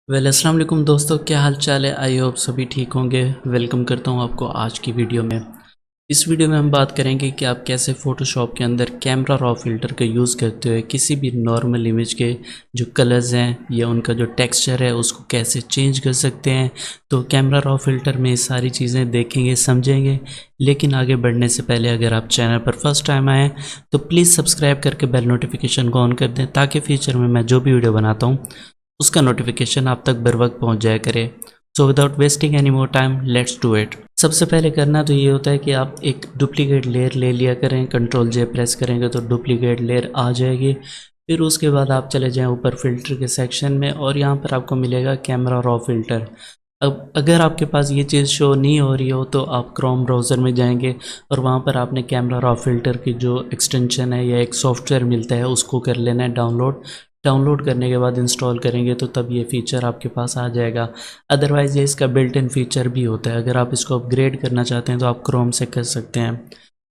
अस्सलाम वालेकुम दोस्तों, क्या हाल चाल है। आई होप सभी ठीक होंगे। वेलकम करता हूं आपको आज की वीडियो में। इस वीडियो में हम बात करेंगे कि आप कैसे फ़ोटोशॉप के अंदर कैमरा रॉ फिल्टर का यूज़ करते हुए किसी भी नॉर्मल इमेज के जो कलर्स हैं या उनका जो टेक्सचर है उसको कैसे चेंज कर सकते हैं। तो कैमरा रॉ फिल्टर में ये सारी चीज़ें देखेंगे, समझेंगे। लेकिन आगे बढ़ने से पहले अगर आप चैनल पर फर्स्ट टाइम आएँ तो प्लीज़ सब्सक्राइब करके बेल नोटिफिकेशन को ऑन कर दें, ताकि फ्यूचर में मैं जो भी वीडियो बनाता हूँ उसका नोटिफिकेशन आप तक बर वक्त पहुँच जाया करे। So without wasting any more time, let's do it. सबसे पहले करना तो ये होता है कि आप एक डुप्लीकेट लेयर ले लिया करें। कंट्रोल जे प्रेस करेंगे तो डुप्लीकेट लेयर आ जाएगी। फिर उसके बाद आप चले जाएं ऊपर फिल्टर के सेक्शन में और यहाँ पर आपको मिलेगा कैमरा रॉ फिल्टर। अब अगर आपके पास ये चीज़ शो नहीं हो रही हो तो आप क्रोम ब्राउज़र में जाएंगे और वहाँ पर आपने कैमरा रॉ फिल्टर की जो एक्सटेंशन है या एक सॉफ्टवेयर मिलता है उसको कर लेना है डाउनलोड करने के बाद इंस्टॉल करेंगे तो तब ये फ़ीचर आपके पास आ जाएगा। अदरवाइज़ ये इसका बिल्ट इन फ़ीचर भी होता है। अगर आप इसको अपग्रेड करना चाहते हैं तो आप क्रोम से कर सकते हैं।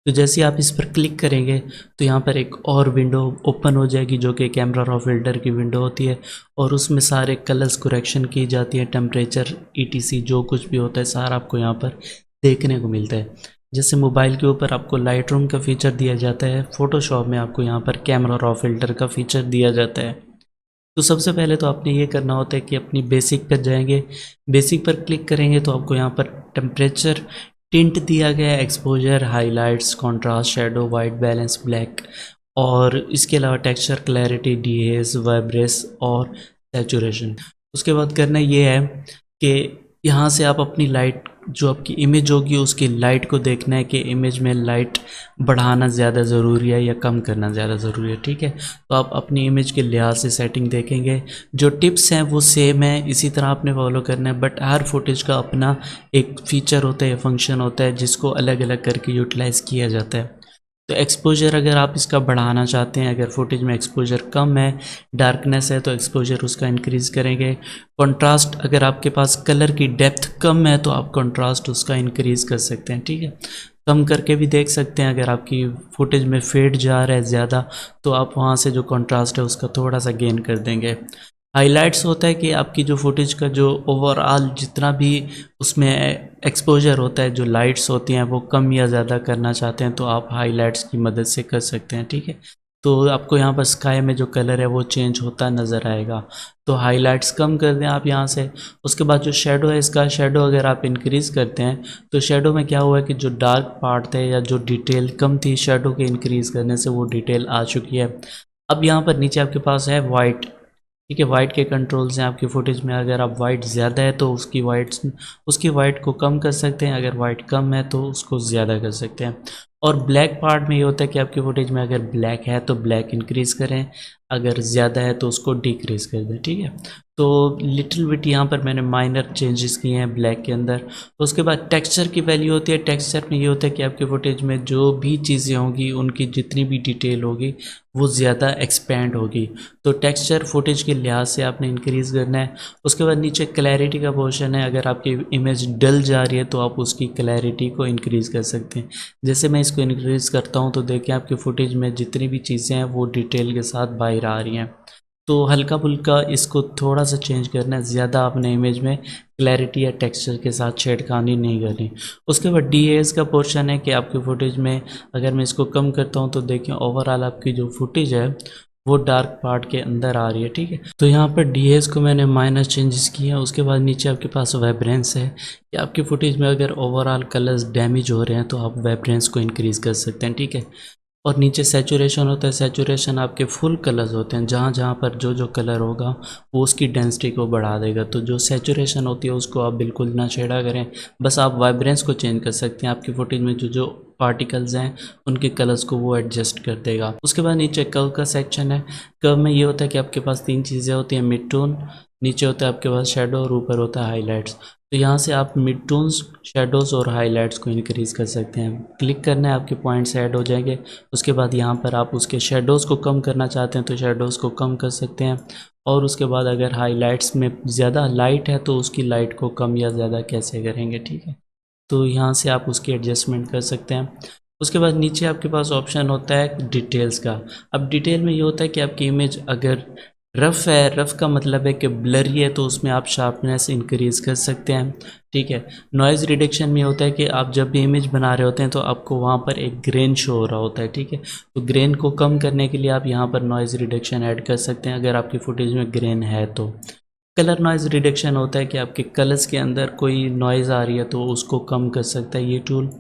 तो जैसे आप इस पर क्लिक करेंगे तो यहाँ पर एक और विंडो ओपन हो जाएगी जो कि कैमरा रॉ फिल्टर की विंडो होती है और उसमें सारे कलर्स करेक्शन की जाती है, टेम्परेचर ईटीसी जो कुछ भी होता है सारा आपको यहाँ पर देखने को मिलता है। जैसे मोबाइल के ऊपर आपको लाइट रूम का फ़ीचर दिया जाता है, फ़ोटोशॉप में आपको यहाँ पर कैमरा रॉ फिल्टर का फ़ीचर दिया जाता है। तो सबसे पहले तो आपने ये करना होता है कि अपनी बेसिक पर जाएंगे। बेसिक पर क्लिक करेंगे तो आपको यहाँ पर टेम्परेचर, टिंट दिया गया है, exposure, highlights, contrast, shadow, white balance, black और इसके अलावा टेक्सचर, क्लैरिटी, डीएस, वाइब्रेस और सैचुरेशन। उसके बाद करना ये है कि यहाँ से आप अपनी लाइट जो आपकी इमेज होगी उसकी लाइट को देखना है कि इमेज में लाइट बढ़ाना ज़्यादा ज़रूरी है या कम करना ज़्यादा ज़रूरी है। ठीक है, तो आप अपनी इमेज के लिहाज से सेटिंग देखेंगे। जो टिप्स हैं वो सेम है, इसी तरह आपने फॉलो करना है। बट हर फुटेज का अपना एक फ़ीचर होता है, फंक्शन होता है जिसको अलग अलग करके यूटिलाइज़ किया जाता है। तो एक्सपोजर अगर आप इसका बढ़ाना चाहते हैं, अगर फुटेज में एक्सपोजर कम है, डार्कनेस है तो एक्सपोजर उसका इंक्रीज़ करेंगे। कंट्रास्ट, अगर आपके पास कलर की डेप्थ कम है तो आप कंट्रास्ट उसका इंक्रीज़ कर सकते हैं। ठीक है, कम करके भी देख सकते हैं। अगर आपकी फुटेज में फेड जा रहा है ज़्यादा तो आप वहाँ से जो कंट्रास्ट है उसका थोड़ा सा गेन कर देंगे। हाइलाइट्स होता है कि आपकी जो फुटेज का जो ओवरऑल जितना भी उसमें एक्सपोजर होता है, जो लाइट्स होती हैं वो कम या ज़्यादा करना चाहते हैं तो आप हाइलाइट्स की मदद से कर सकते हैं। ठीक है, तो आपको यहाँ पर स्काई में जो कलर है वो चेंज होता नज़र आएगा। तो हाइलाइट्स कम कर दें आप यहाँ से। उसके बाद जो शेडो है, इसका शेडो अगर आप इंक्रीज़ करते हैं तो शेडो में क्या हुआ है कि जो डार्क पार्ट थे या जो डिटेल कम थी, शेडो के इंक्रीज़ करने से वो डिटेल आ चुकी है। अब यहाँ पर नीचे आपके पास है वाइट। ठीक है, वाइट के कंट्रोल्स हैं आपकी फुटेज में। अगर आप वाइट ज़्यादा है तो उसकी वाइट को कम कर सकते हैं, अगर वाइट कम है तो उसको ज़्यादा कर सकते हैं। और ब्लैक पार्ट में ये होता है कि आपकी फुटेज में अगर ब्लैक है तो ब्लैक इंक्रीज़ करें, अगर ज़्यादा है तो उसको डिक्रीज़ कर दें। ठीक है, तो लिटिल बिट यहाँ पर मैंने माइनर चेंजेस किए हैं ब्लैक के अंदर। तो उसके बाद टेक्सचर की वैल्यू होती है। टेक्सचर में ये होता है कि आपकी फुटेज में जो भी चीज़ें होंगी उनकी जितनी भी डिटेल होगी वो ज़्यादा एक्सपेंड होगी। तो टेक्सचर फुटेज के लिहाज से आपने इंक्रीज़ करना है। उसके बाद नीचे क्लैरिटी का पोर्शन है। अगर आपकी इमेज डल जा रही है तो आप उसकी क्लैरिटी को इंक्रीज़ कर सकते हैं। जैसे मैं इसको इंक्रीज़ करता हूँ तो देखिए आपकी फुटेज में जितनी भी चीज़ें हैं वो डिटेल के साथ बाहर आ रही हैं। तो हल्का फुल्का इसको थोड़ा सा चेंज करना है, ज़्यादा अपने इमेज में क्लैरिटी या टेक्सचर के साथ छेड़खानी नहीं करनी। उसके बाद डीएस का पोर्शन है कि आपकी फुटेज में अगर मैं इसको कम करता हूँ तो देखिए ओवरऑल आपकी जो फुटेज है वो डार्क पार्ट के अंदर आ रही है। ठीक है, तो यहाँ पर डीएस को मैंने माइनर चेंजेस किए हैं। उसके बाद नीचे आपके पास वाइब्रेंस है कि आपकी फुटेज में अगर ओवरऑल कलर्स डैमेज हो रहे हैं तो आप वाइब्रेंस को इंक्रीज़ कर सकते हैं। ठीक है, और नीचे सैचुरेशन होता है। सैचुरेशन आपके फुल कलर्स होते हैं, जहाँ जहाँ पर जो जो कलर होगा वो उसकी डेंसिटी को बढ़ा देगा। तो जो सैचुरेशन होती है उसको आप बिल्कुल ना छेड़ा करें, बस आप वाइब्रेंस को चेंज कर सकते हैं। आपकी फुटेज में जो जो पार्टिकल्स हैं उनके कलर्स को वो एडजस्ट कर देगा। उसके बाद नीचे कर्व का सेक्शन है। कर्व में ये होता है कि आपके पास तीन चीज़ें होती हैं, मिड टोन, नीचे होता है आपके पास शेडो और ऊपर होता है हाईलाइट्स। तो यहाँ से आप मिड टोन्स, शेडोज़ और हाईलाइट्स को इंक्रीज़ कर सकते हैं। क्लिक करना है, आपके पॉइंट्स ऐड हो जाएंगे। उसके बाद यहाँ पर आप उसके शेडोज़ को कम करना चाहते हैं तो शेडोज़ को कम कर सकते हैं। और उसके बाद अगर हाईलाइट्स में ज़्यादा लाइट है तो उसकी लाइट को कम या ज़्यादा कैसे करेंगे। ठीक है, तो यहाँ से आप उसकी एडजस्टमेंट कर सकते हैं। उसके बाद नीचे आपके पास ऑप्शन होता है डिटेल्स का। अब डिटेल में ये होता है कि आपकी इमेज अगर रफ़ है, रफ़ का मतलब है कि ब्लरी है, तो उसमें आप शार्पनेस इंक्रीज़ कर सकते हैं, ठीक है। नॉइज़ रिडक्शन में होता है कि आप जब भी इमेज बना रहे होते हैं तो आपको वहाँ पर एक ग्रेन शो हो रहा होता है, ठीक है। तो ग्रेन को कम करने के लिए आप यहाँ पर नॉइज़ रिडक्शन ऐड कर सकते हैं अगर आपकी फुटेज में ग्रेन है तो। कलर नॉइज़ रिडक्शन होता है कि आपके कलर्स के अंदर कोई नॉइज़ आ रही है तो उसको कम कर सकता है ये टूल।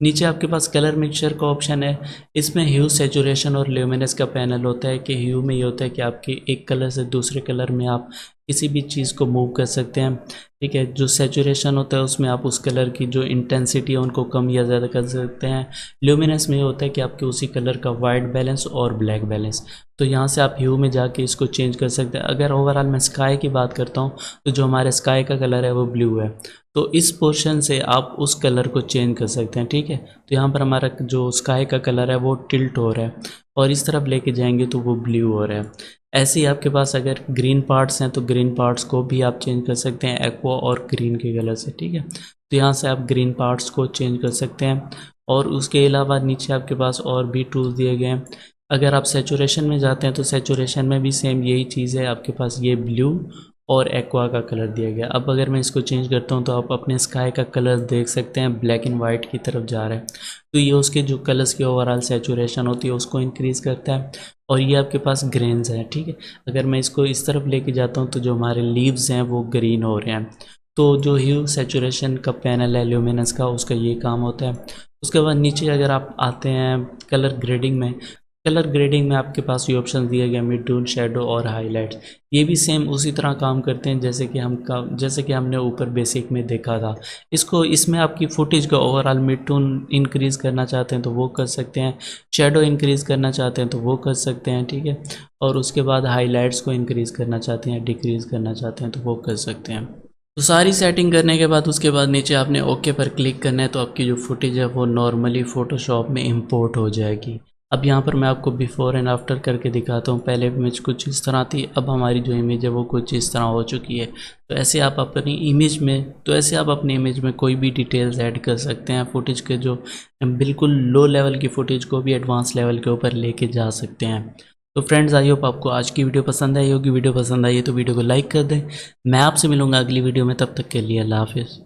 नीचे आपके पास कलर मिक्सचर का ऑप्शन है। इसमें ह्यू, सैचुरेशन और ल्यूमिनेंस का पैनल होता है कि ह्यू में ये होता है कि आपके एक कलर से दूसरे कलर में आप किसी भी चीज़ को मूव कर सकते हैं, ठीक है। जो सैचुरेशन होता है उसमें आप उस कलर की जो इंटेंसिटी है उनको कम या ज़्यादा कर सकते हैं। ल्यूमिनेंस में ये होता है कि आपके उसी कलर का वाइट बैलेंस और ब्लैक बैलेंस। तो यहाँ से आप ह्यू में जाके इसको चेंज कर सकते हैं। अगर ओवरऑल मैं स्काई की बात करता हूँ तो जो हमारे स्काई का कलर है वो ब्लू है, तो इस पोर्शन से आप उस कलर को चेंज कर सकते हैं, ठीक है। तो यहाँ पर हमारा जो स्काई का कलर है वो टिल्ट हो रहा है और इस तरफ लेके जाएंगे तो वो ब्लू हो रहा है। ऐसे ही आपके पास अगर ग्रीन पार्ट्स हैं तो ग्रीन पार्ट्स को भी आप चेंज कर सकते हैं एक्वा और ग्रीन के कलर से, ठीक है। तो यहाँ से आप ग्रीन पार्ट्स को चेंज कर सकते हैं। और उसके अलावा नीचे आपके पास और भी टूल्स दिए गए हैं। अगर आप सेचुरेशन में जाते हैं तो सेचुरेशन में भी सेम यही चीज़ है, आपके पास ये ब्लू और एक्वा का कलर दिया गया। अब अगर मैं इसको चेंज करता हूँ तो आप अपने स्काई का कलर देख सकते हैं ब्लैक एंड वाइट की तरफ जा रहा है, तो ये उसके जो कलर्स की ओवरऑल सेचुरेशन होती है उसको इंक्रीज़ करता है। और ये आपके पास ग्रेन्स हैं, ठीक है। अगर मैं इसको इस तरफ लेके जाता हूँ तो जो हमारे लीव्स हैं वो ग्रीन हो रहे हैं। तो जो ह्यू सैचुरेशन का पैनल है ल्यूमिनेंस का, उसका ये काम होता है। उसके बाद नीचे अगर आप आते हैं कलर ग्रेडिंग में, कलर ग्रेडिंग में आपके पास ये ऑप्शन दिए गए मिड टोन, शेडो और हाईलाइट्स। ये भी सेम उसी तरह काम करते हैं जैसे कि हमने ऊपर बेसिक में देखा था। इसमें आपकी फुटेज का ओवरऑल मिड टोन इंक्रीज़ करना चाहते हैं तो वो कर सकते हैं, शेडो इंक्रीज़ करना चाहते हैं तो वो कर सकते हैं, ठीक है। और उसके बाद हाईलाइट्स को इंक्रीज़ करना चाहते हैं, डिक्रीज़ करना चाहते हैं तो वो कर सकते हैं। तो सारी सेटिंग करने के बाद उसके बाद नीचे आपने ओके पर क्लिक करना है, तो आपकी जो फुटेज है वो नॉर्मली फ़ोटोशॉप में इंपोर्ट हो जाएगी। अब यहाँ पर मैं आपको बिफ़ोर एंड आफ्टर करके दिखाता हूँ। पहले इमेज कुछ इस तरह थी, अब हमारी जो इमेज है वो कुछ इस तरह हो चुकी है। तो ऐसे आप अपनी इमेज में कोई भी डिटेल्स ऐड कर सकते हैं। फुटेज के जो बिल्कुल लो लेवल की फुटेज को भी एडवांस लेवल के ऊपर लेके जा सकते हैं। तो फ्रेंड्स, आई होप आपको आज की वीडियो पसंद आई होगी। वीडियो पसंद आई है तो वीडियो को लाइक कर दें। मैं आपसे मिलूंगा अगली वीडियो में, तब तक के लिए अल्लाह हाफिज़।